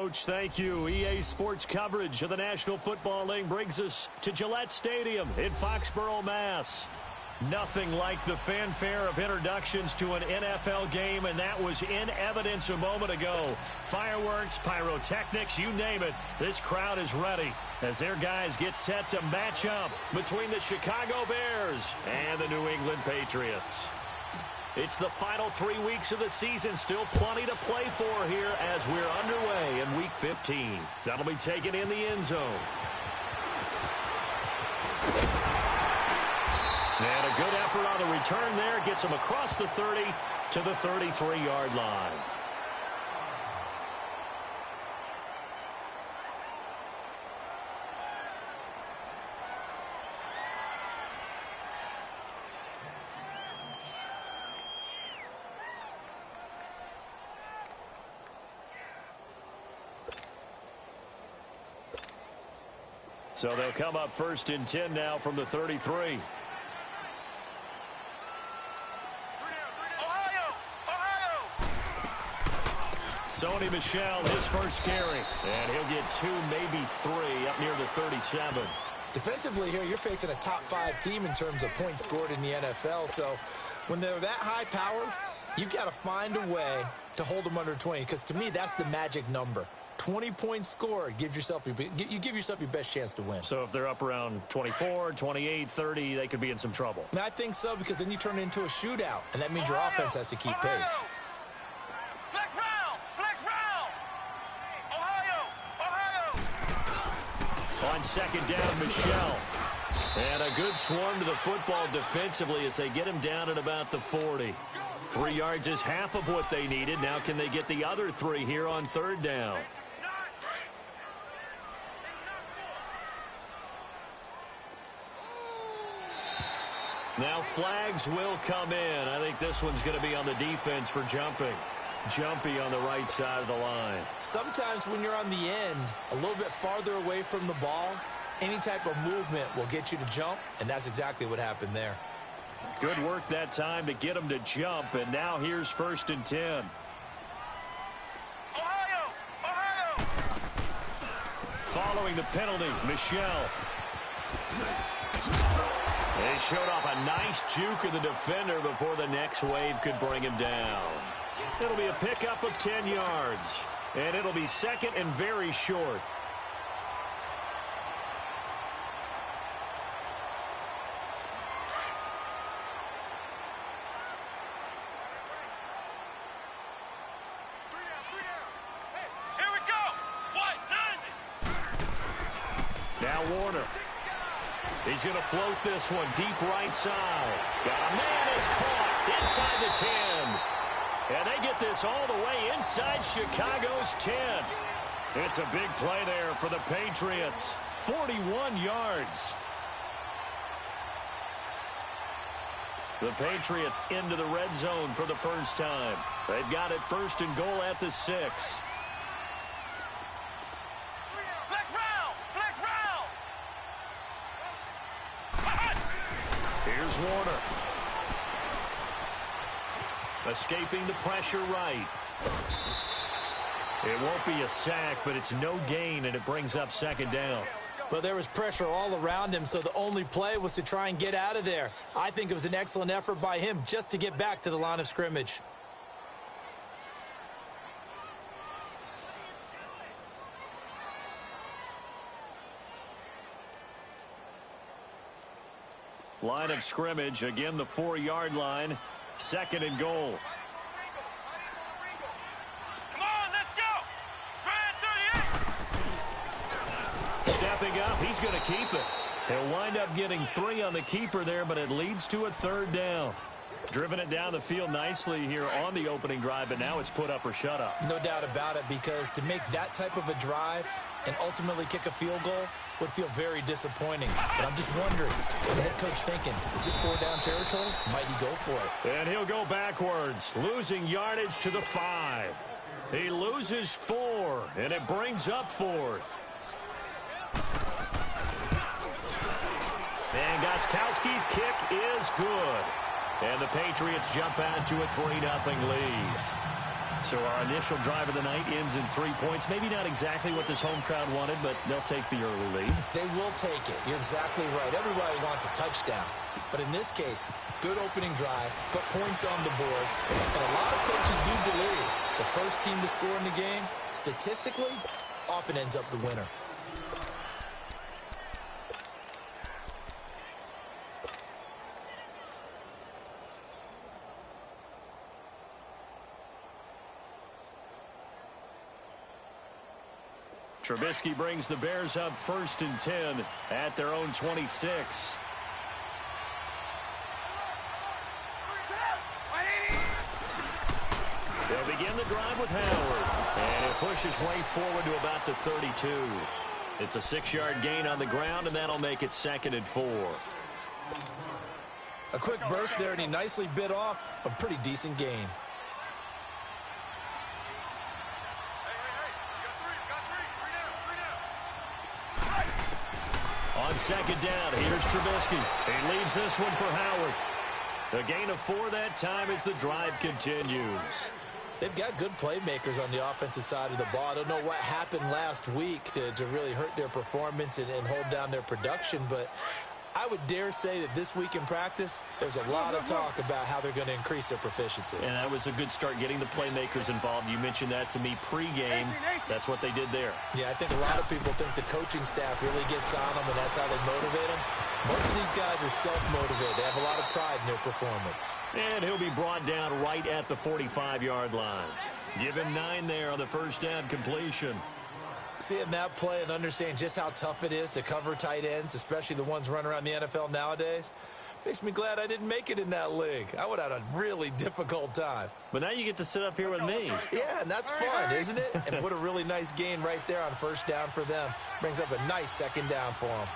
Coach, thank you. EA Sports coverage of the National Football League brings us to Gillette Stadium in Foxborough, Mass. Nothing like the fanfare of introductions to an NFL game, and that was in evidence a moment ago. Fireworks, pyrotechnics, you name it. This crowd is ready as their guys get set to match up between the Chicago Bears and the New England Patriots. It's the final 3 weeks of the season. Still plenty to play for here as we're underway in Week 15. That'll be taken in the end zone. And a good effort on the return there. Gets him across the 30 to the 33-yard line. So they'll come up 1st and 10 now from the 33. Sony Michel, his first carry. And he'll get 2, maybe 3 up near the 37. Defensively here, you're facing a top 5 team in terms of points scored in the NFL. So when they're that high powered, you've got to find a way to hold them under 20. Because to me, that's the magic number. 20 points scored, you give yourself your best chance to win. So if they're up around 24, 28, 30, they could be in some trouble. And I think so, because then you turn it into a shootout, and that means your offense has to keep pace. Flex round! Flex round! Ohio! On 2nd down, Michel. And a good swarm to the football defensively as they get him down at about the 40. 3 yards is half of what they needed. Now can they get the other 3 here on 3rd down? Now flags will come in. I think this one's going to be on the defense for jumping. Jumpy on the right side of the line. Sometimes when you're on the end, a little bit farther away from the ball, any type of movement will get you to jump, and that's exactly what happened there. Good work that time to get him to jump, and now here's 1st and 10. Ohio! Ohio! Following the penalty, Michel. He showed off a nice juke of the defender before the next wave could bring him down. It'll be a pickup of 10 yards, and it'll be 2nd and very short. Here we go! What? 90! Now Warner. He's going to float this one deep right side. Got a man, it's caught inside the 10. And they get this all the way inside Chicago's 10. It's a big play there for the Patriots. 41 yards. The Patriots into the red zone for the first time. They've got it 1st and goal at the 6. Here's Warner. Escaping the pressure right. It won't be a sack, but it's no gain, and it brings up 2nd down. Well, there was pressure all around him, so the only play was to try and get out of there. I think it was an excellent effort by him just to get back to the line of scrimmage. Line of scrimmage, again the 4-yard line, 2nd and goal. Come on, let's go! Grand 38! Stepping up, he's going to keep it. He'll wind up getting 3 on the keeper there, but it leads to a 3rd down. Driven it down the field nicely here on the opening drive, but now it's put up or shut up. No doubt about it, because to make that type of a drive and ultimately kick a field goal would feel very disappointing. But I'm just wondering, is the head coach thinking, is this 4-down territory? Might he go for it? And he'll go backwards, losing yardage to the 5. He loses 4, and it brings up 4th. And Gostkowski's kick is good. And the Patriots jump out to a 3-0 lead. So our initial drive of the night ends in 3 points. Maybe not exactly what this home crowd wanted, but they'll take the early lead. They will take it. You're exactly right. Everybody wants a touchdown. But in this case, good opening drive, put points on the board. And a lot of coaches do believe the first team to score in the game, statistically, often ends up the winner. Trubisky brings the Bears up 1st and 10 at their own 26. They'll begin the drive with Howard. And it pushes way forward to about the 32. It's a 6-yard gain on the ground, and that'll make it 2nd and 4. A quick burst there, and he nicely bit off a pretty decent gain. On 2nd down, here's Trubisky. He leaves this one for Howard. A gain of 4 that time as the drive continues. They've got good playmakers on the offensive side of the ball. I don't know what happened last week to really hurt their performance and hold down their production, but I would dare say that this week in practice, there's a lot of talk about how they're going to increase their proficiency. And that was a good start, getting the playmakers involved. You mentioned that to me pregame. That's what they did there. Yeah, I think a lot of people think the coaching staff really gets on them, and that's how they motivate them. Most of these guys are self-motivated. They have a lot of pride in their performance. And he'll be brought down right at the 45-yard line. Give him 9 there on the first down completion. Seeing that play and understanding just how tough it is to cover tight ends, especially the ones running around the NFL nowadays, makes me glad I didn't make it in that league. I would have had a really difficult time. But now you get to sit up here with me. Yeah, and that's fun, isn't it? And what a really nice gain right there on first down for them. Brings up a nice 2nd down for them.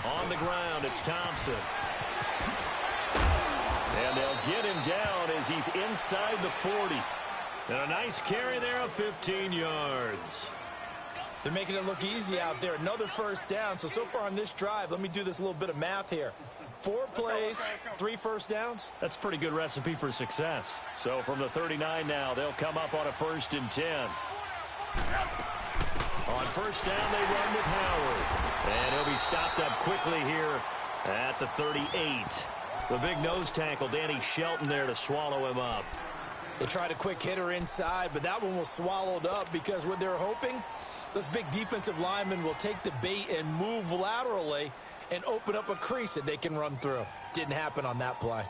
On the ground, it's Thompson. And they'll get him down as he's inside the 40. And a nice carry there of 15 yards. They're making it look easy out there. Another first down. So far on this drive, let me do this little bit of math here. 4 plays, 3 first downs. That's a pretty good recipe for success. So from the 39 now, they'll come up on a 1st and 10. On first down, they run with Howard. And he'll be stopped up quickly here at the 38. The big nose tackle, Danny Shelton, there to swallow him up. They tried a quick hitter inside, but that one was swallowed up because what they're hoping, those big defensive linemen will take the bait and move laterally and open up a crease that they can run through. Didn't happen on that play.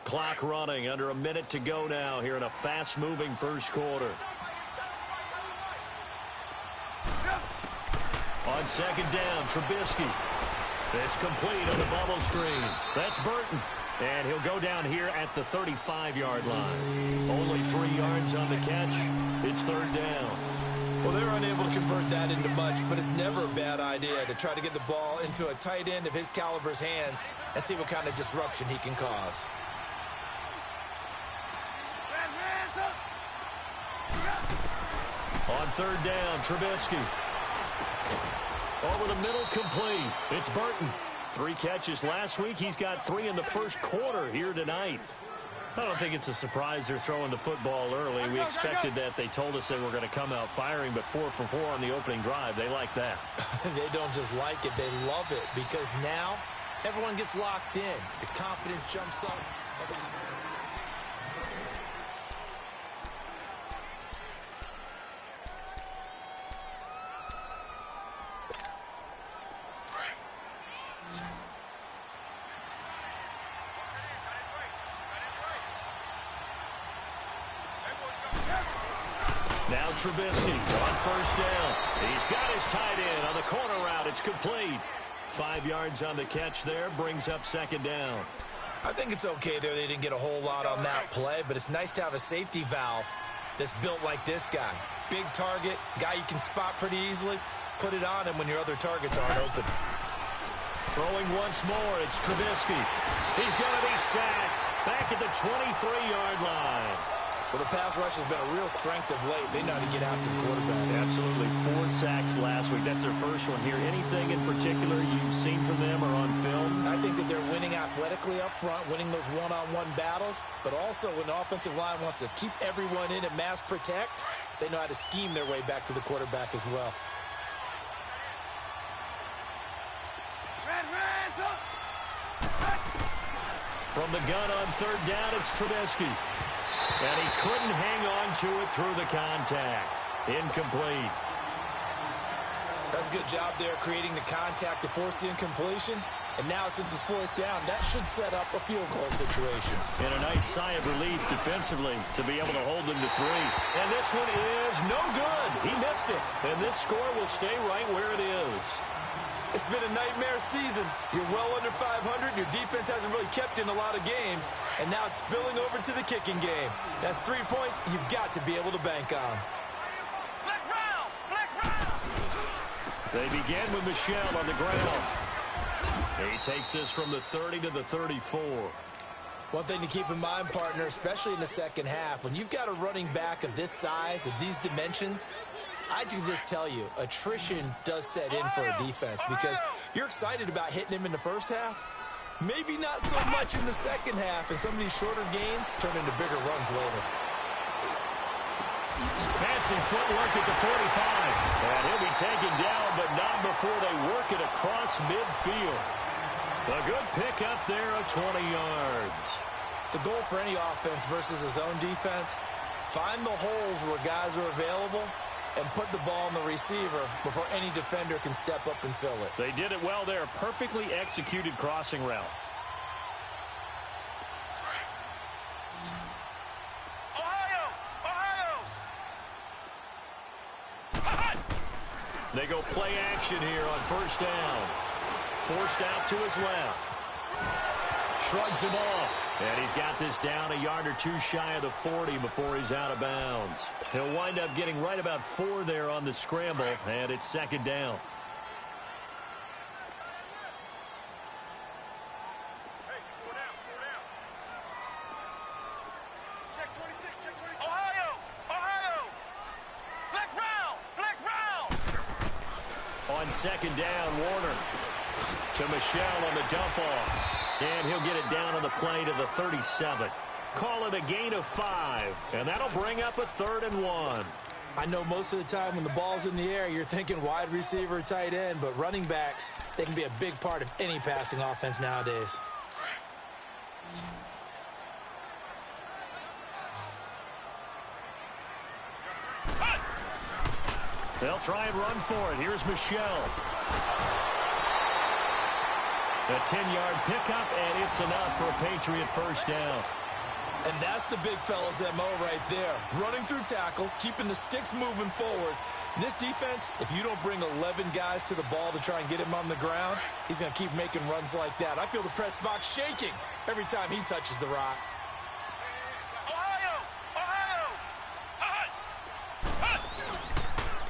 Clock running, under a minute to go now here in a fast-moving first quarter. On 2nd down, Trubisky. It's complete on the bubble screen. That's Burton. And he'll go down here at the 35-yard line. Only 3 yards on the catch. It's 3rd down. Well, they're unable to convert that into much, but it's never a bad idea to try to get the ball into a tight end of his caliber's hands and see what kind of disruption he can cause. On 3rd down, Trubisky. Over the middle, complete. It's Burton. 3 catches last week. He's got 3 in the first quarter here tonight. I don't think it's a surprise they're throwing the football early. We expected that. They told us they were going to come out firing, but 4 for 4 on the opening drive. They like that. They don't just like it. They love it because now everyone gets locked in. The confidence jumps up. Now Trubisky on first down. He's got his tight end on the corner route. It's complete. 5 yards on the catch there. Brings up 2nd down. I think it's okay there. They didn't get a whole lot on that play, but it's nice to have a safety valve that's built like this guy. Big target, guy you can spot pretty easily. Put it on him when your other targets aren't open. Throwing once more, it's Trubisky. He's going to be sacked back at the 23-yard line. Well, the pass rush has been a real strength of late. They know how to get after the quarterback. Absolutely. 4 sacks last week. That's their first one here. Anything in particular you've seen from them or on film? I think that they're winning athletically up front, winning those one-on-one battles, but also when the offensive line wants to keep everyone in and mass protect, they know how to scheme their way back to the quarterback as well. From the gun on 3rd down, it's Trubisky. And he couldn't hang on to it through the contact. Incomplete. That's a good job there creating the contact to force the incompletion. And now since it's 4th down, that should set up a field goal situation. And a nice sigh of relief defensively to be able to hold them to 3. And this one is no good. He missed it. And this score will stay right where it is. It's been a nightmare season. You're well under 500. Your defense hasn't really kept you in a lot of games. And now it's spilling over to the kicking game. That's 3 points you've got to be able to bank on. Flex round! Flex round! They begin with Michelle on the ground. He takes this from the 30 to the 34. One thing to keep in mind, partner, especially in the second half, when you've got a running back of this size, of these dimensions, I can just tell you, attrition does set in for a defense because you're excited about hitting him in the first half. Maybe not so much in the second half, and some of these shorter gains turn into bigger runs later. Fancy footwork at the 45. And he'll be taken down, but not before they work it across midfield. A good pick up there of 20 yards. The goal for any offense versus a zone defense, find the holes where guys are available and put the ball on the receiver before any defender can step up and fill it. They did it well there. Perfectly executed crossing route. Ohio! They go play action here on 1st down. Forced out to his left. Shrugs him off. And he's got this down a yard or 2 shy of the 40 before he's out of bounds. He'll wind up getting right about 4 there on the scramble, and it's 2nd down. Hey, 4 down, 4 down. Check 26, check 26. Ohio! Ohio! Flex round! Flex round! On 2nd down, Warner to Michelle on the dump off. And he'll get it down on the play to the 37. Call it a gain of 5. And that'll bring up a 3rd and 1. I know most of the time when the ball's in the air, you're thinking wide receiver, tight end, but running backs, they can be a big part of any passing offense nowadays. They'll try and run for it. Here's Michelle. A 10-yard pickup, and it's enough for a Patriot 1st down. And that's the big fella's MO right there. Running through tackles, keeping the sticks moving forward. This defense, if you don't bring 11 guys to the ball to try and get him on the ground, he's going to keep making runs like that. I feel the press box shaking every time he touches the rock. Ohio! Ohio!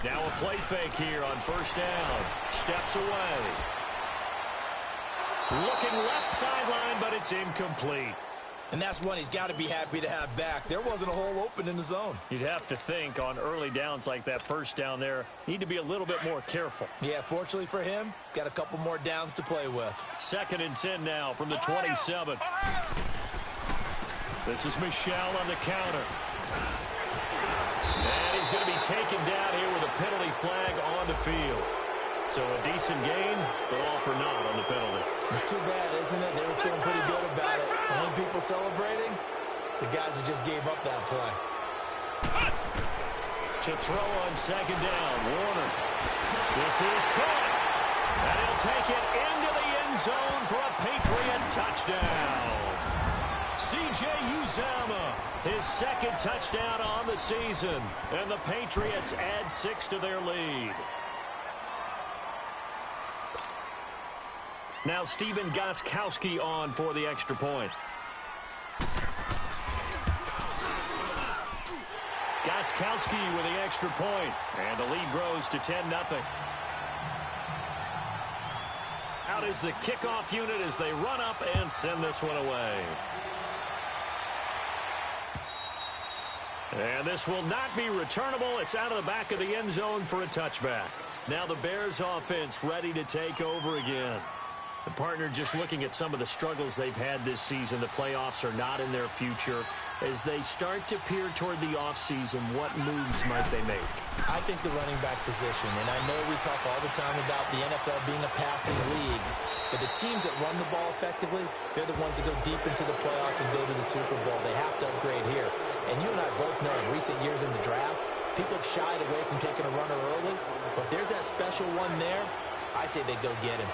Now a play fake here on 1st down. Steps away. Looking left sideline, but it's incomplete. And that's one he's got to be happy to have back. There wasn't a hole open in the zone. You'd have to think on early downs like that 1st down there, need to be a little bit more careful. Yeah, fortunately for him, got a couple more downs to play with. 2nd and 10 now from the 27. This is Michelle on the counter. And he's going to be taken down here with a penalty flag on the field. So a decent gain, but all for naught on the penalty. It's too bad, isn't it? They were feeling pretty good about it. Only people celebrating, the guys who just gave up that play. To throw on 2nd down, Warner. This is caught. And he'll take it into the end zone for a Patriot touchdown. C.J. Uzama, his 2nd touchdown on the season. And the Patriots add 6 to their lead. Now Stephen Gostkowski on for the extra point. Gostkowski with the extra point, and the lead grows to 10-0. Out is the kickoff unit as they run up and send this one away. And this will not be returnable. It's out of the back of the end zone for a touchback. Now the Bears offense ready to take over again. The partner just looking at some of the struggles they've had this season. The playoffs are not in their future. As they start to peer toward the offseason, what moves might they make? I think the running back position, and I know we talk all the time about the NFL being a passing league, but the teams that run the ball effectively, they're the ones that go deep into the playoffs and go to the Super Bowl. They have to upgrade here. And you and I both know in recent years in the draft, people have shied away from taking a runner early, but there's that special one there. I say they go get him.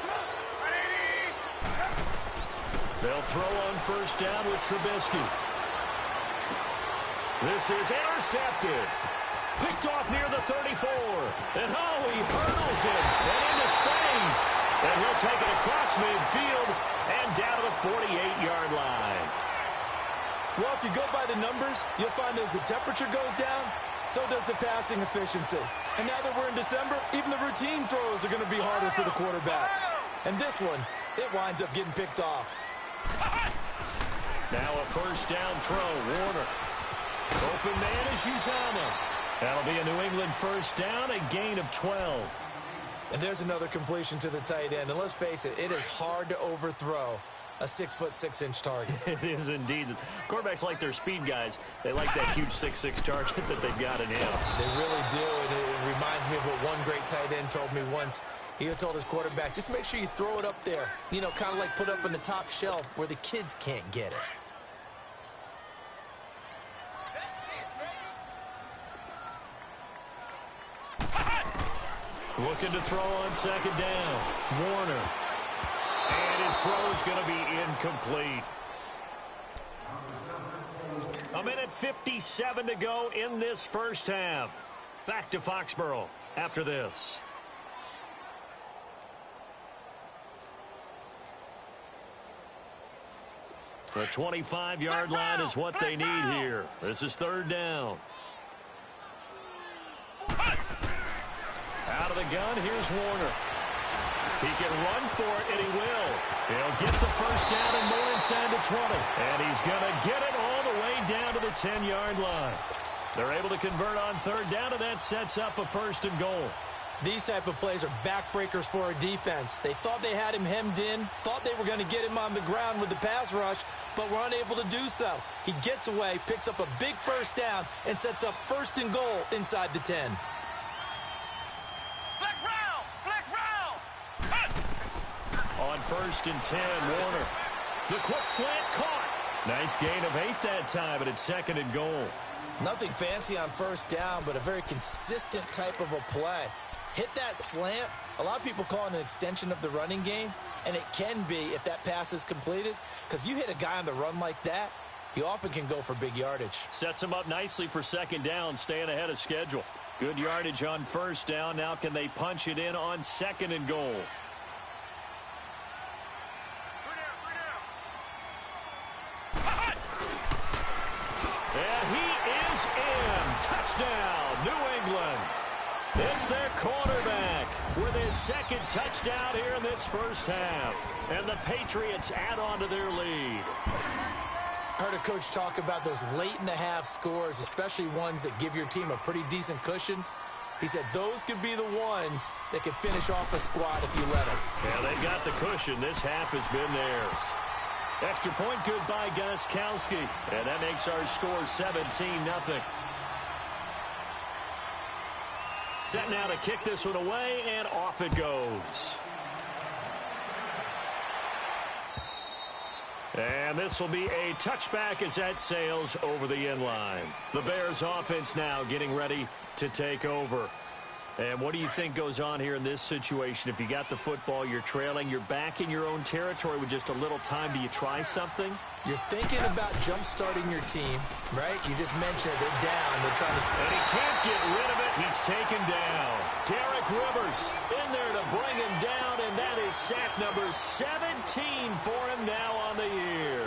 They'll throw on first down with Trubisky. This is intercepted. Picked off near the 34. And he hurdles it and into space. And he'll take it across midfield and down to the 48-yard line. Well, if you go by the numbers, you'll find as the temperature goes down, so does the passing efficiency. And now that we're in December, even the routine throws are going to be harder for the quarterbacks. And this one, it winds up getting picked off. Now a first down throw, Warner. Open man is Uzama. That'll be a New England first down, a gain of 12. And there's another completion to the tight end. And let's face it, it is hard to overthrow a 6'6" target. It is indeed. Quarterbacks like their speed guys. They like that huge 6'6" target that they've got in him. They really do, and it reminds me of what one great tight end told me once. He told his quarterback, just make sure you throw it up there. You know, kind of like put up on the top shelf where the kids can't get it. Looking to throw on second down. Warner. And his throw is going to be incomplete. A minute 57 to go in this first half. Back to Foxborough after this. The 25-yard line is what they need here. This is third down. Out of the gun, here's Warner. He can run for it, and he will. He'll get the first down and more inside the 20. And he's going to get it all the way down to the 10-yard line. They're able to convert on third down, and that sets up a first and goal. These type of plays are backbreakers for a defense. They thought they had him hemmed in, thought they were going to get him on the ground with the pass rush, but were unable to do so. He gets away, picks up a big first down, and sets up first and goal inside the 10. On first and 10, Warner. The quick slant caught. Nice gain of 8 that time, but it's second and goal. Nothing fancy on first down, but a very consistent type of a play. Hit that slant. A lot of people call it an extension of the running game, and it can be if that pass is completed, because you hit a guy on the run like that, he often can go for big yardage. Sets him up nicely for second down, staying ahead of schedule. Good yardage on first down. Now can they punch it in on second and goal? And he is in. Touchdown, New England. It's their quarterback with his second touchdown here in this first half. And the Patriots add on to their lead. Heard a coach talk about those late-in-the-half scores, especially ones that give your team a pretty decent cushion. He said those could be the ones that could finish off a squad if you let them. Yeah, they've got the cushion. This half has been theirs. Extra point good by Gostkowski. And that makes our score 17-0. Set now to kick this one away, and off it goes. And this will be a touchback as that sails over the end line. The Bears offense now getting ready to take over. And what do you think goes on here in this situation? If you got the football, you're trailing, you're back in your own territory with just a little time. Do you try something? You're thinking about jump-starting your team, right? You just mentioned it. They're down. They're trying to... And he can't get rid of it. He's taken down. Derek Rivers in there to bring him down, and that is sack number 17 for him now on the year.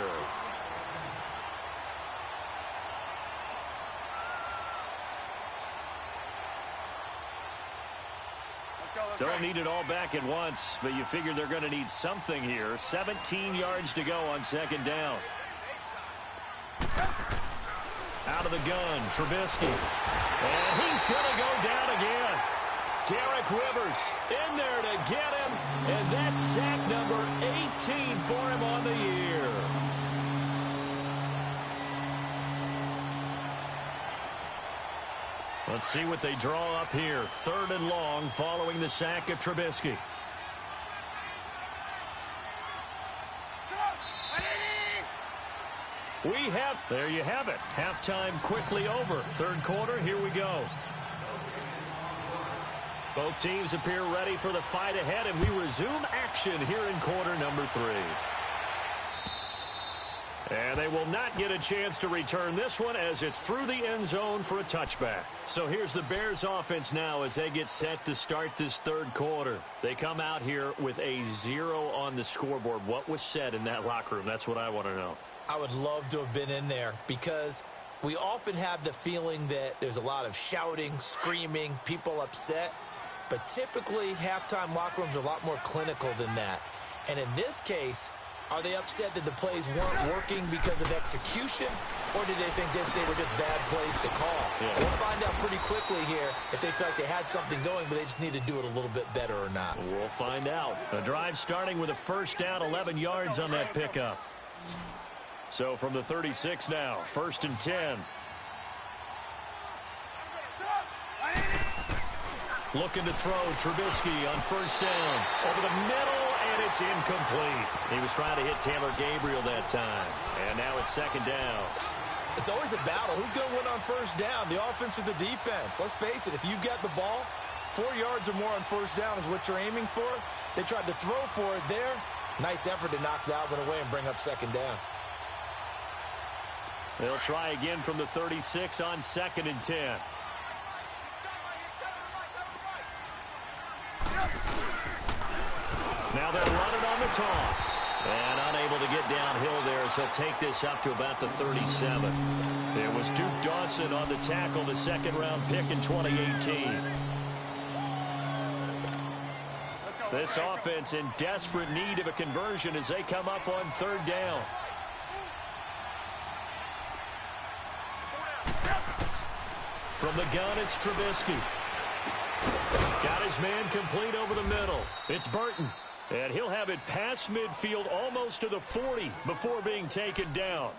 Don't need it all back at once, but you figure they're going to need something here. 17 yards to go on second down. Out of the gun, Trubisky. And he's going to go down again. Derek Rivers in there to get him. And that's sack number 18 for him on the year. Let's see what they draw up here. 3rd and long following the sack of Trubisky. There you have it. Halftime quickly over. 3rd quarter, here we go. Both teams appear ready for the fight ahead, and we resume action here in quarter number 3. And they will not get a chance to return this one as it's through the end zone for a touchback. So here's the Bears offense now as they get set to start this 3rd quarter. They come out here with a 0 on the scoreboard. What was said in that locker room? That's what I want to know. I would love to have been in there because we often have the feeling that there's a lot of shouting, screaming, people upset. But typically, halftime locker rooms are a lot more clinical than that. And in this case, are they upset that the plays weren't working because of execution? Or did they think they were just bad plays to call? Yeah. We'll find out pretty quickly here if they feel like they had something going, but they just need to do it a little bit better or not. We'll find out. A drive starting with a 1st down, 11 yards on that pickup. So from the 36 now, 1st and 10. Looking to throw Trubisky on 1st down. Over the middle, and it's incomplete. He was trying to hit Taylor Gabriel that time. And now it's 2nd down. It's always a battle. Who's going to win on 1st down, the offense or the defense? Let's face it, if you've got the ball, 4 yards or more on 1st down is what you're aiming for. They tried to throw for it there. Nice effort to knock that one away and bring up 2nd down. They'll try again from the 36 on 2nd and 10. Now they're running on the toss. And unable to get downhill there, so take this up to about the 37. It was Duke Dawson on the tackle, the 2nd-round pick in 2018. This offense in desperate need of a conversion as they come up on 3rd down. From the gun, it's Trubisky. Got his man complete over the middle. It's Burton. And he'll have it past midfield almost to the 40 before being taken down.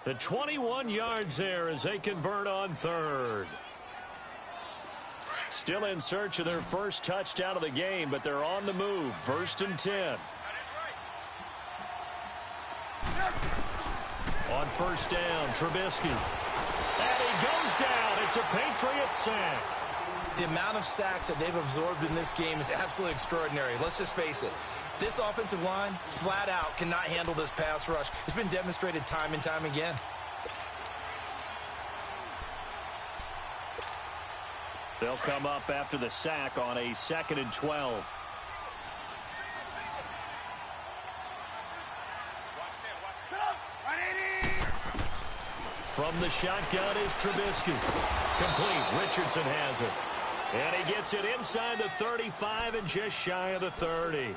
The 21 yards there as they convert on 3rd. Still in search of their first touchdown of the game, but they're on the move. 1st and 10. On 1st down, Trubisky. And he goes down. It's a Patriots sack. The amount of sacks that they've absorbed in this game is absolutely extraordinary. Let's just face it. This offensive line, flat out, cannot handle this pass rush. It's been demonstrated time and time again. They'll come up after the sack on a 2nd and 12. From the shotgun is Trubisky. Complete. Richardson has it. And he gets it inside the 35 and just shy of the 30.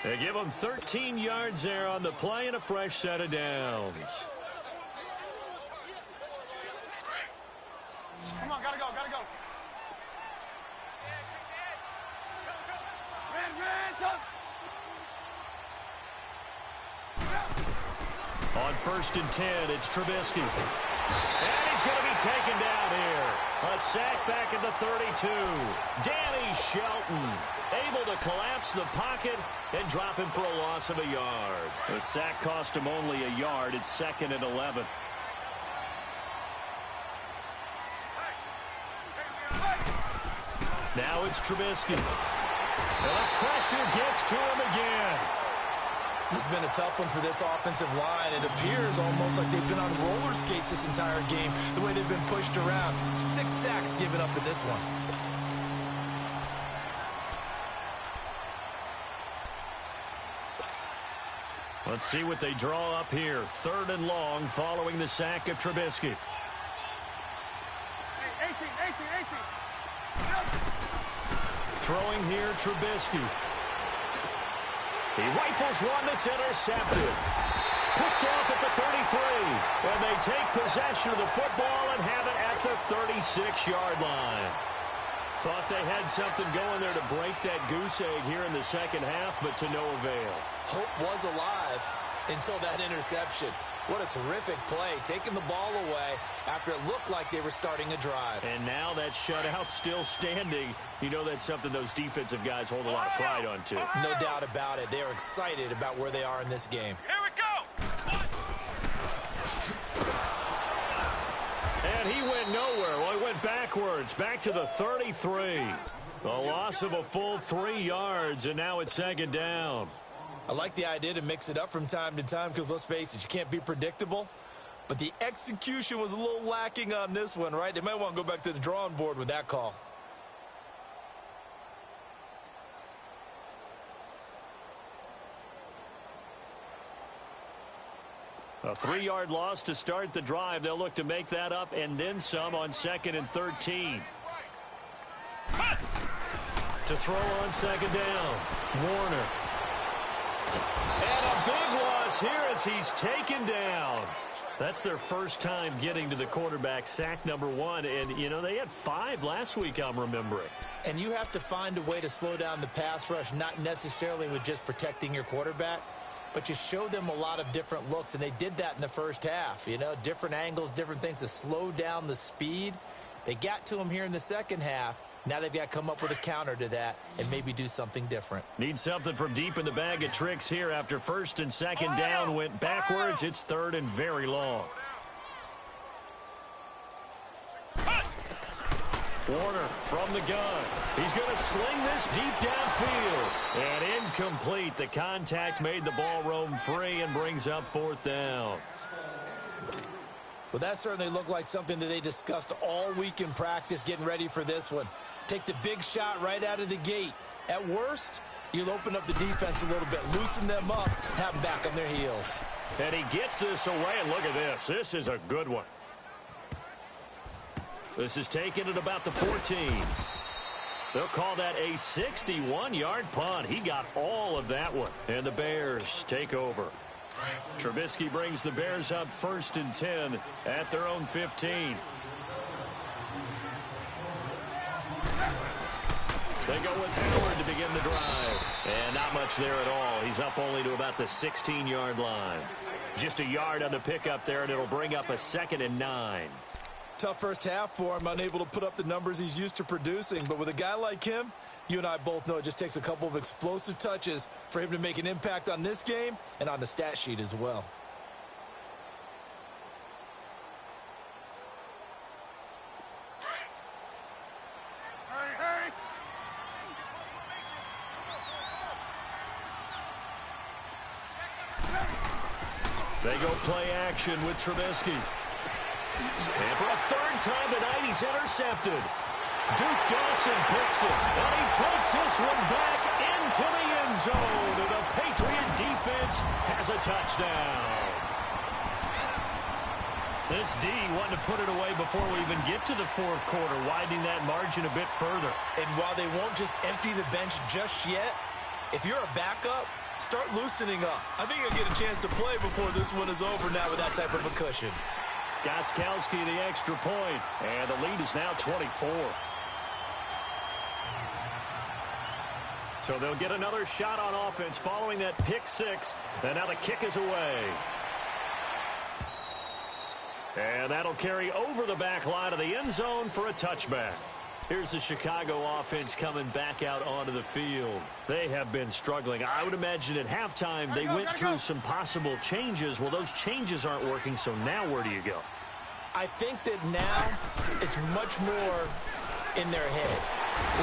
They give him 13 yards there on the play and a fresh set of downs. Come on, gotta go, gotta go. On 1st and 10, it's Trubisky. And he's going to be taken down here. A sack back at the 32. Danny Shelton able to collapse the pocket and drop him for a loss of a yard. The sack cost him only a yard. It's 2nd and 11. Now it's Trubisky. And the pressure gets to him again. This has been a tough one for this offensive line. It appears almost like they've been on roller skates this entire game, the way they've been pushed around. 6 sacks given up in this one. Let's see what they draw up here. 3rd and long following the sack of Trubisky. 18. Throwing here, Trubisky. He rifles one that's intercepted. Picked off at the 33. And they take possession of the football and have it at the 36-yard line. Thought they had something going there to break that goose egg here in the second half, but to no avail. Hope was alive until that interception. What a terrific play, taking the ball away after it looked like they were starting a drive. And now that shutout still standing. You know that's something those defensive guys hold a lot of pride on, too. No doubt about it. They are excited about where they are in this game. Here we go. And he went nowhere. Well, he went backwards, back to the 33. A loss of a full 3 yards, and now it's second down. I like the idea to mix it up from time to time because, let's face it, you can't be predictable. But the execution was a little lacking on this one, right? They might want to go back to the drawing board with that call. A 3-yard loss to start the drive. They'll look to make that up and then some on 2nd and 13. To throw on second down, Warner. And a big loss here as he's taken down. That's their first time getting to the quarterback, sack number 1. And, you know, they had 5 last week, I'm remembering. And you have to find a way to slow down the pass rush, not necessarily with just protecting your quarterback, but you show them a lot of different looks, and they did that in the first half. You know, different angles, different things to slow down the speed. They got to him here in the second half. Now they've got to come up with a counter to that and maybe do something different. Need something from deep in the bag of tricks here after first and second down went backwards. It's third and very long. Warner from the gun. He's going to sling this deep downfield. And incomplete. The contact made the ball roam free and brings up fourth down. Well, that certainly looked like something that they discussed all week in practice getting ready for this one. Take the big shot right out of the gate. At worst, you'll open up the defense a little bit, loosen them up, have them back on their heels. And he gets this away, and look at this. This is a good one. This is taken at about the 14. They'll call that a 61-yard punt. He got all of that one. And the Bears take over. Trubisky brings the Bears up 1st and 10 at their own 15. They go with Howard to begin the drive. And not much there at all. He's up only to about the 16-yard line. Just a yard on the pickup there, and it'll bring up a 2nd and 9. Tough first half for him, unable to put up the numbers he's used to producing. But with a guy like him, you and I both know it just takes a couple of explosive touches for him to make an impact on this game and on the stat sheet as well. They go play action with Trubisky. And for a third time tonight, he's intercepted. Duke Dawson picks it, and he takes this one back into the end zone. And the Patriot defense has a touchdown. This D wanting to put it away before we even get to the fourth quarter, widening that margin a bit further. And while they won't just empty the bench just yet, if you're a backup, start loosening up. I think you'll get a chance to play before this one is over now with that type of a cushion. Gostkowski the extra point, and the lead is now 24. So they'll get another shot on offense following that pick six, and now the kick is away. And that'll carry over the back line of the end zone for a touchback. Here's the Chicago offense coming back out onto the field. They have been struggling. I would imagine at halftime they went through some possible changes. Well, those changes aren't working, so now where do you go? I think that now it's much more in their head.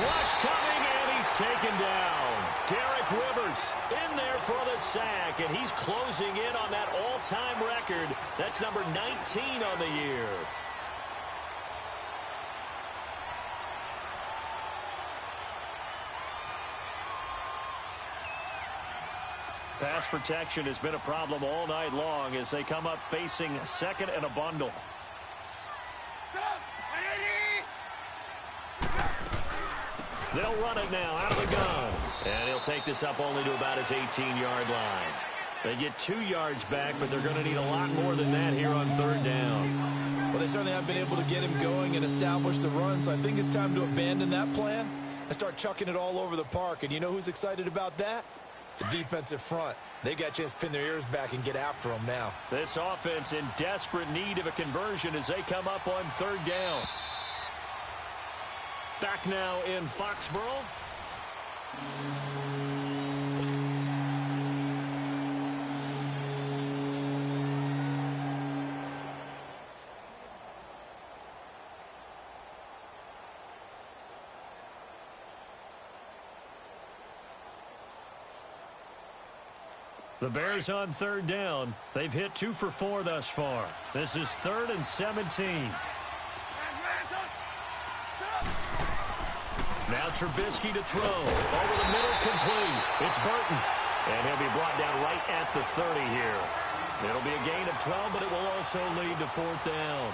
Rush coming, and he's taken down. Derek Rivers in there for the sack, and he's closing in on that all-time record. That's number 19 on the year. Pass protection has been a problem all night long as they come up facing second and a bundle. They'll run it now out of the gun. And he'll take this up only to about his 18-yard line. They get 2 yards back, but they're going to need a lot more than that here on 3rd down. Well, they certainly haven't been able to get him going and establish the run, so I think it's time to abandon that plan and start chucking it all over the park. And you know who's excited about that? The defensive front. They got a chance to pin their ears back and get after them now. This offense in desperate need of a conversion as they come up on 3rd down. Back now in Foxborough. The Bears on 3rd down. They've hit 2 for 4 thus far. This is 3rd and 17. Now Trubisky to throw. Over the middle, complete. It's Burton. And he'll be brought down right at the 30 here. It'll be a gain of 12, but it will also lead to 4th down.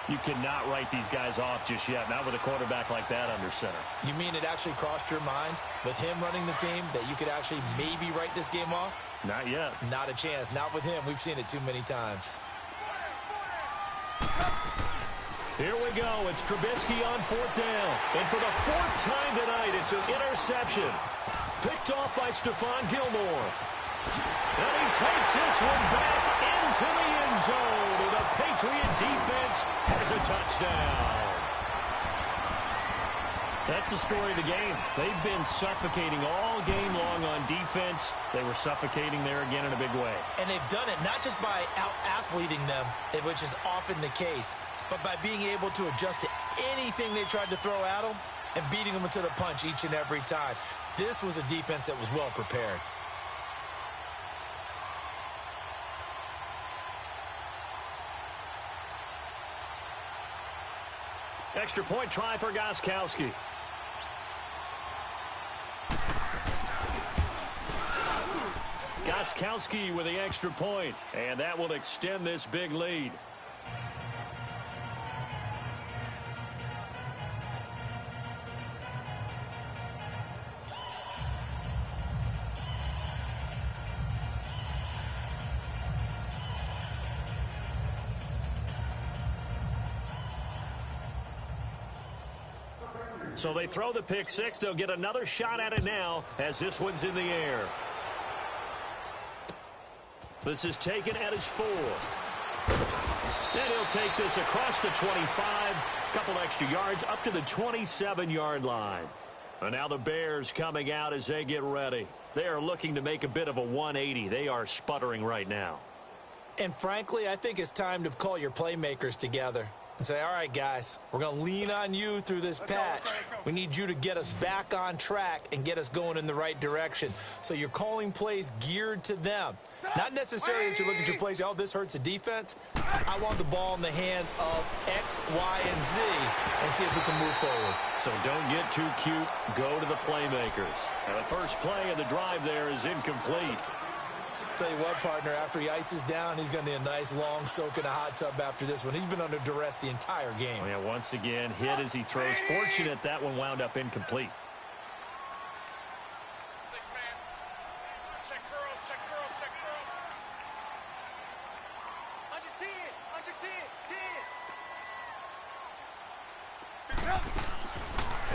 You cannot write these guys off just yet, not with a quarterback like that under center. You mean it actually crossed your mind with him running the team that you could actually maybe write this game off? Not yet. Not a chance. Not with him. We've seen it too many times. Here we go. It's Trubisky on 4th down. And for the 4th time tonight, it's an interception. Picked off by Stephon Gilmore. And he takes this one back into the end zone. And the Patriot defense has a touchdown. That's the story of the game. They've been suffocating all game long on defense. They were suffocating there again in a big way. And they've done it not just by out-athleting them, which is often the case, but by being able to adjust to anything they tried to throw at them and beating them into the punch each and every time. This was a defense that was well prepared. Extra point try for Gostkowski. Gostkowski with the extra point, and that will extend this big lead. So they throw the pick six. They'll get another shot at it now as this one's in the air. This is taken at his 4. Then he'll take this across the 25. Couple extra yards up to the 27-yard line. And now the Bears coming out as they get ready. They are looking to make a bit of a 180. They are sputtering right now. And frankly, I think it's time to call your playmakers together and say, all right, guys, we're going to lean on you through this patch. We need you to get us back on track and get us going in the right direction. So you're calling plays geared to them. Not necessarily that you look at your plays, oh, this hurts the defense. I want the ball in the hands of X, Y, and Z and see if we can move forward. So don't get too cute. Go to the playmakers. And the first play of the drive there is incomplete. Tell you what, partner, after he ices down, he's going to need a nice long soak in a hot tub after this one. He's been under duress the entire game. Oh, yeah, once again, hit as he throws. Fortunate that one wound up incomplete. Check girls, check girls, check girls. Under 10, under 10,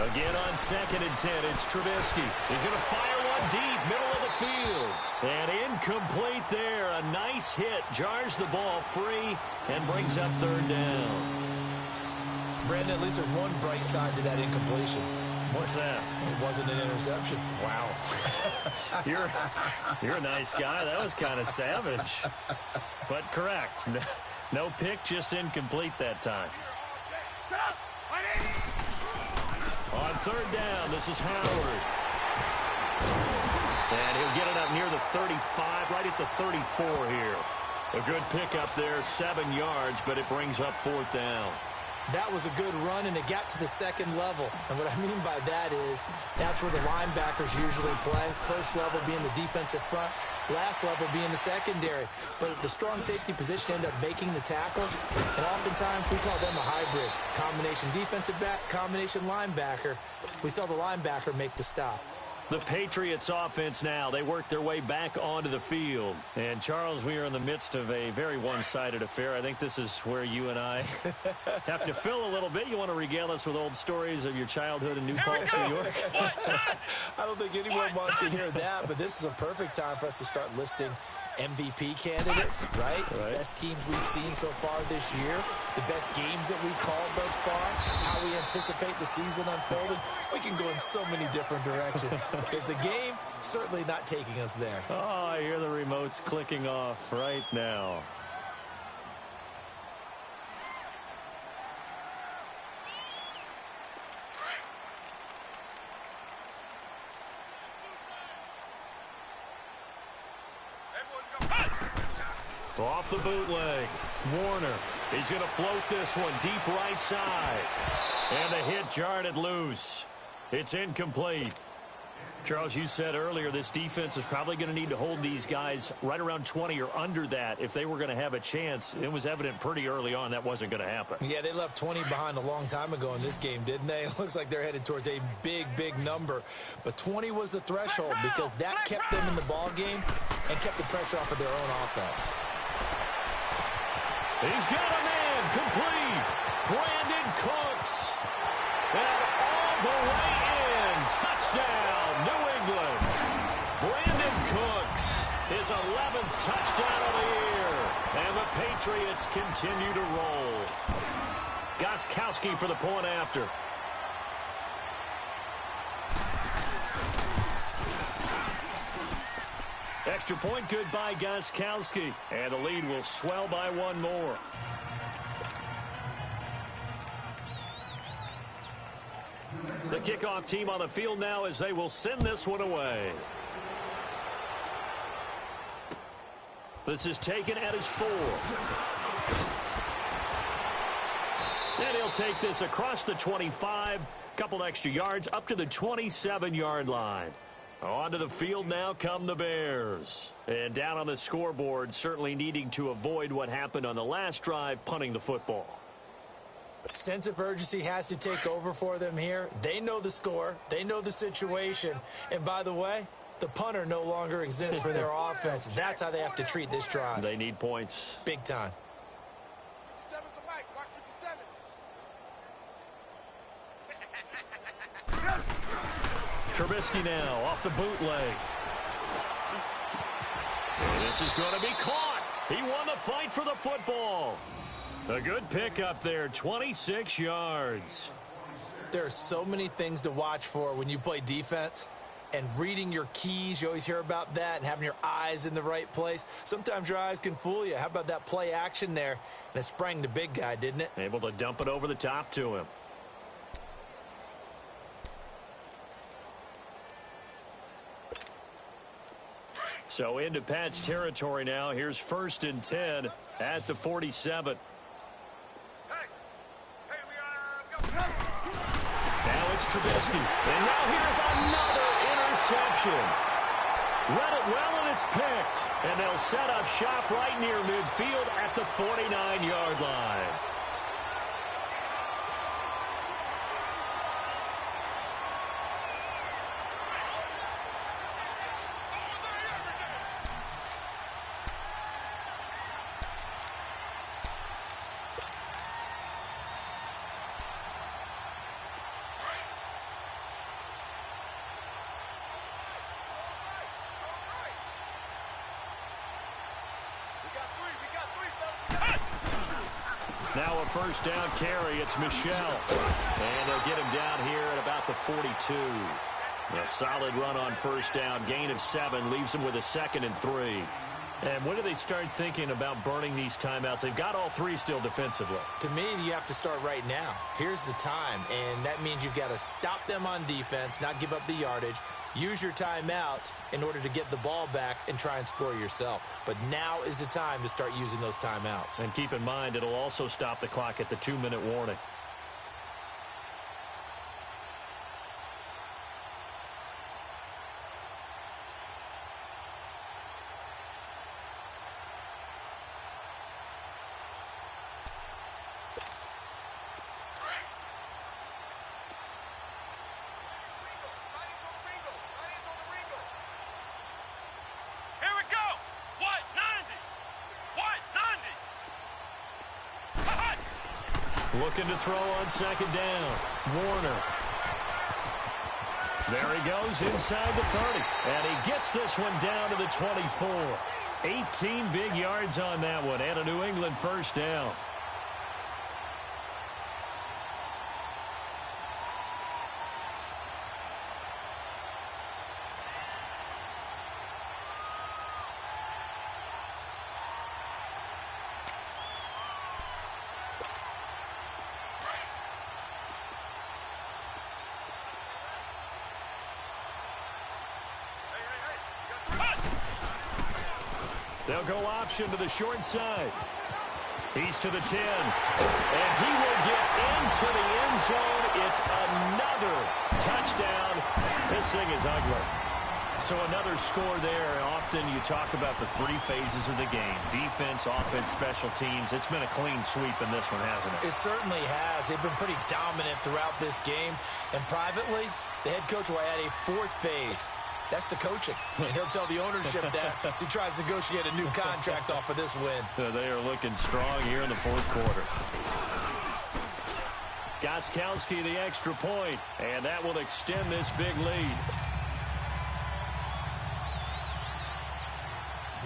10. Again on 2nd and 10, it's Trubisky. He's going to fire one deep, middle of the field. And incomplete there. A nice hit. Jars the ball free and brings up 3rd down. Brandon, at least there's one bright side to that incompletion. What's that? It wasn't an interception. Wow. You're a nice guy. That was kind of savage. But correct. No pick, just incomplete that time. On 3rd down, this is Howard. And he'll get it up near the 35, right at the 34 here. A good pickup there, 7 yards, but it brings up 4th down. That was a good run, and it got to the 2nd level. And what I mean by that is that's where the linebackers usually play. First level being the defensive front, last level being the secondary. But the strong safety position ended up making the tackle, and oftentimes we call them a hybrid. Combination defensive back, combination linebacker. We saw the linebacker make the stop. The Patriots offense now. They work their way back onto the field. And, Charles, we are in the midst of a very one-sided affair. I think this is where you and I have to fill a little bit. You want to regale us with old stories of your childhood in New Paltz, New York? I don't think anyone wants to hear that, but this is a perfect time for us to start listing MVP candidates, right? Best teams we've seen so far this year, the best games that we've called thus far, how we anticipate the season unfolding. We can go in so many different directions because the game certainly not taking us there. Oh, I hear the remotes clicking off right now. Off the bootleg. Warner. He's going to float this one deep right side. And the hit jarred it loose. It's incomplete. Charles, you said earlier this defense is probably going to need to hold these guys right around 20 or under that if they were going to have a chance. It was evident pretty early on that wasn't going to happen. Yeah, they left 20 behind a long time ago in this game, didn't they? It looks like they're headed towards a big, big number. But 20 was the threshold because that kept them in the ball game and kept the pressure off of their own offense. He's got a man complete. Brandon Cooks. And all the way in. Touchdown, New England. Brandon Cooks, his 11th touchdown of the year. And the Patriots continue to roll. Gostkowski for the point after. Extra point good by Gostkowski. And the lead will swell by one more. The kickoff team on the field now as they will send this one away. This is taken at his 4. And he'll take this across the 25. Couple extra yards up to the 27-yard line. Onto the field now come the Bears. And down on the scoreboard, certainly needing to avoid what happened on the last drive, punting the football. Sense of urgency has to take over for them here. They know the score. They know the situation. And by the way, the punter no longer exists for their offense. That's how they have to treat this drive. They need points. Big time. 57's the mic. Mark 57. Trubisky now off the bootleg. And this is going to be caught. He won the fight for the football. A good pickup there, 26 yards. There are so many things to watch for when you play defense. And reading your keys, you always hear about that, and having your eyes in the right place. Sometimes your eyes can fool you. How about that play action there? And it sprang the big guy, didn't it? Able to dump it over the top to him. So into Pat's territory now. Here's 1st and 10 at the 47. Now it's Trubisky. And now here's another interception. Read it well, and it's picked. And they'll set up shop right near midfield at the 49-yard line. Now a first down carry. It's Michel. And they'll get him down here at about the 42. A solid run on first down. Gain of 7. Leaves him with a 2nd and 3. And when do they start thinking about burning these timeouts? They've got all 3 still defensively. To me, you have to start right now. Here's the time, and that means you've got to stop them on defense, not give up the yardage, use your timeouts in order to get the ball back and try and score yourself. But now is the time to start using those timeouts. And keep in mind, it'll also stop the clock at the 2-minute warning. Looking to throw on second down. Warner. There he goes inside the 30. And he gets this one down to the 24. 18 big yards on that one and a New England first down. They'll go option to the short side. He's to the 10. And he will get into the end zone. It's another touchdown. This thing is ugly. So another score there. Often you talk about the three phases of the game. Defense, offense, special teams. It's been a clean sweep in this one, hasn't it? It certainly has. They've been pretty dominant throughout this game. And privately, the head coach will add a fourth phase. That's the coaching. And he'll tell the ownership that as he tries to negotiate a new contract off of this win. They are looking strong here in the fourth quarter. Gostkowski the extra point, and that will extend this big lead.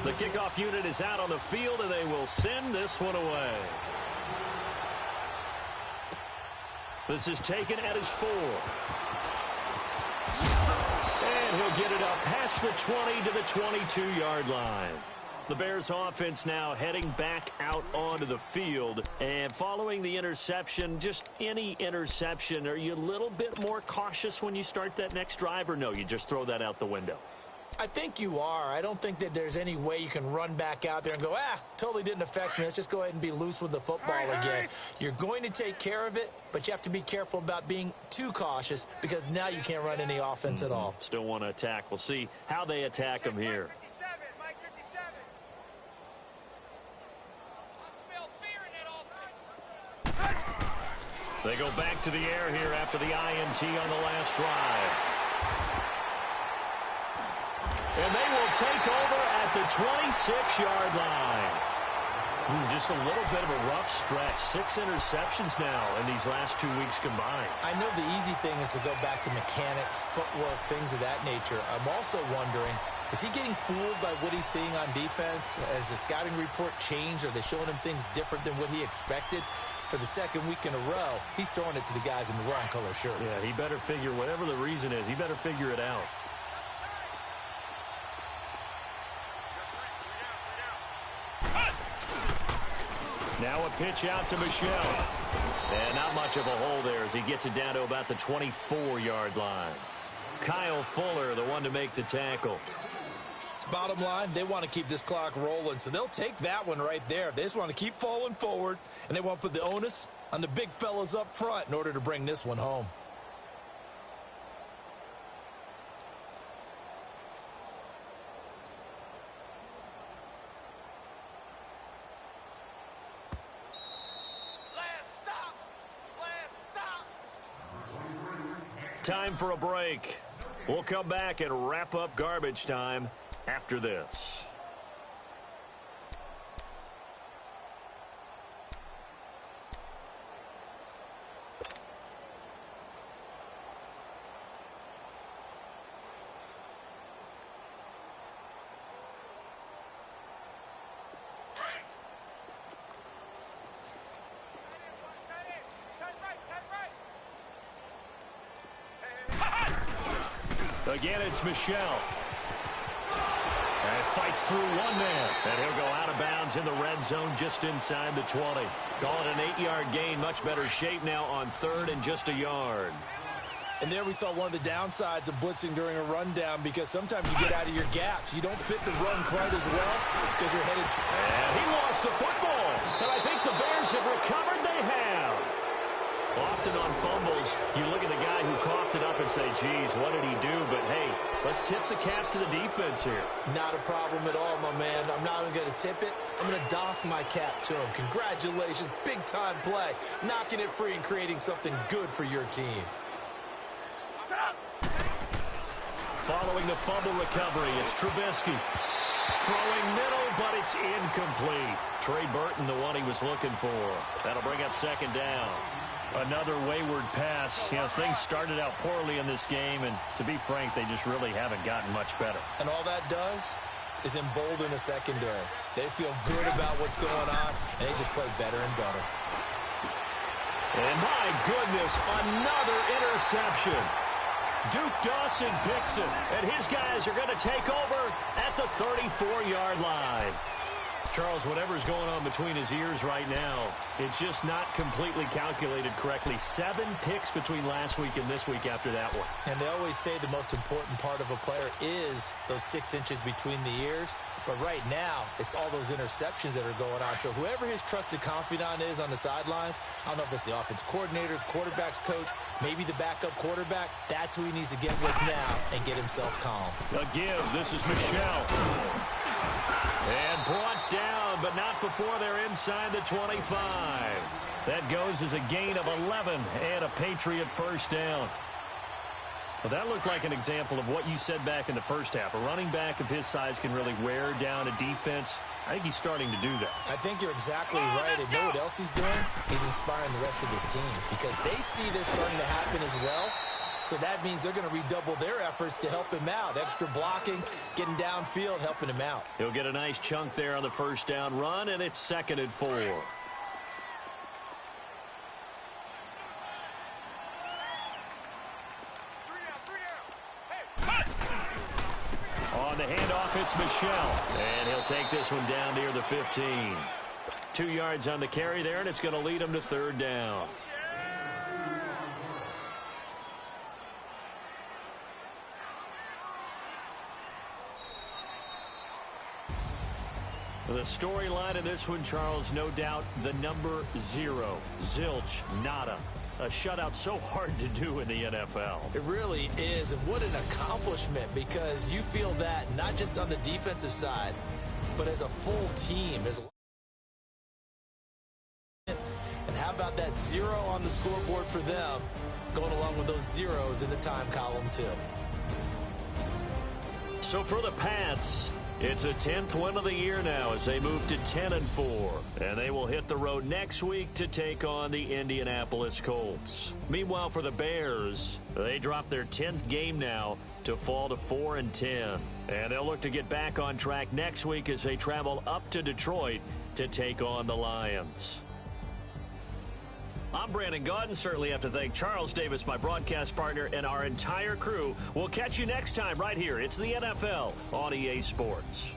The kickoff unit is out on the field, and they will send this one away. This is taken at his 4. And he'll get it up past the 20 to the 22-yard line. The Bears offense now heading back out onto the field. And following the interception, just any interception, are you a little bit more cautious when you start that next drive, or no, you just throw that out the window? I think you are. I don't think that there's any way you can run back out there and go, totally didn't affect me. Let's just go ahead and be loose with the football again. You're going to take care of it, but you have to be careful about being too cautious because now you can't run any offense at all. Still want to attack. We'll see how they attack him here. Mike 57. I smell fear in that offense. They go back to the air here after the INT on the last drive. And they will take over at the 26-yard line. Just a little bit of a rough stretch. 6 interceptions now in these last 2 weeks combined. I know the easy thing is to go back to mechanics, footwork, things of that nature. I'm also wondering, is he getting fooled by what he's seeing on defense? Has the scouting report changed? Are they showing him things different than what he expected? For the second week in a row, he's throwing it to the guys in the wrong color shirts. Yeah, he better figure, whatever the reason is, he better figure it out. Now a pitch out to Michel. And not much of a hole there as he gets it down to about the 24-yard line. Kyle Fuller, the one to make the tackle. Bottom line, they want to keep this clock rolling, so they'll take that one right there. They just want to keep falling forward, and they want to put the onus on the big fellas up front in order to bring this one home. Time for a break. We'll come back and wrap up garbage time after this. Again, it's Michel. And fights through one man. And he'll go out of bounds in the red zone just inside the 20. Call it an 8-yard gain. Much better shape now on 3rd and just a yard. And there we saw one of the downsides of blitzing during a rundown because sometimes you get out of your gaps. You don't fit the run quite as well because you're headed to... And he lost the football. And I think the Bears have recovered. They have. Often on fumbles, you look at the guy who coughed it up and say, geez, what did he do? But, hey, let's tip the cap to the defense here. Not a problem at all, my man. I'm not even going to tip it. I'm going to doff my cap to him. Congratulations. Big-time play. Knocking it free and creating something good for your team. Following the fumble recovery, it's Trubisky. Throwing middle, but it's incomplete. Trey Burton, the one he was looking for. That'll bring up second down. Another wayward pass. You know, things started out poorly in this game, and to be frank, they just really haven't gotten much better. And all that does is embolden the secondary. They feel good about what's going on, and they just play better and better. And my goodness, another interception. Duke Dawson picks it, and his guys are going to take over at the 34-yard line. Charles, whatever's going on between his ears right now, it's just not completely calculated correctly. 7 picks between last week and this week after that one. And they always say the most important part of a player is those 6 inches between the ears. But right now, it's all those interceptions that are going on. So whoever his trusted confidant is on the sidelines, I don't know if it's the offense coordinator, the quarterback's coach, maybe the backup quarterback, that's who he needs to get with now and get himself calm. A give. This is Michelle. And brought down, but not before they're inside the 25. That goes as a gain of 11 and a Patriot first down. Well, that looked like an example of what you said back in the first half. A running back of his size can really wear down a defense. I think he's starting to do that. I think you're exactly right. And know what else he's doing? He's inspiring the rest of his team because they see this starting to happen as well. So that means they're going to redouble their efforts to help him out. Extra blocking, getting downfield, helping him out. He'll get a nice chunk there on the first down run, and it's 2nd and 4. On the handoff, it's Michelle. And he'll take this one down near the 15. 2 yards on the carry there, and it's going to lead him to 3rd down. The storyline in this one, Charles, no doubt the number 0. Zilch, nada. A shutout so hard to do in the NFL. It really is, and what an accomplishment, because you feel that not just on the defensive side, but as a full team. And how about that 0 on the scoreboard for them, going along with those zeros in the time column too. So for the Pats, it's a 10th win of the year now as they move to 10 and 4. And they will hit the road next week to take on the Indianapolis Colts. Meanwhile, for the Bears, they drop their 10th game now to fall to 4 and 10. And they'll look to get back on track next week as they travel up to Detroit to take on the Lions. I'm Brandon Gaudin. Certainly have to thank Charles Davis, my broadcast partner, and our entire crew. We'll catch you next time right here. It's the NFL on EA Sports.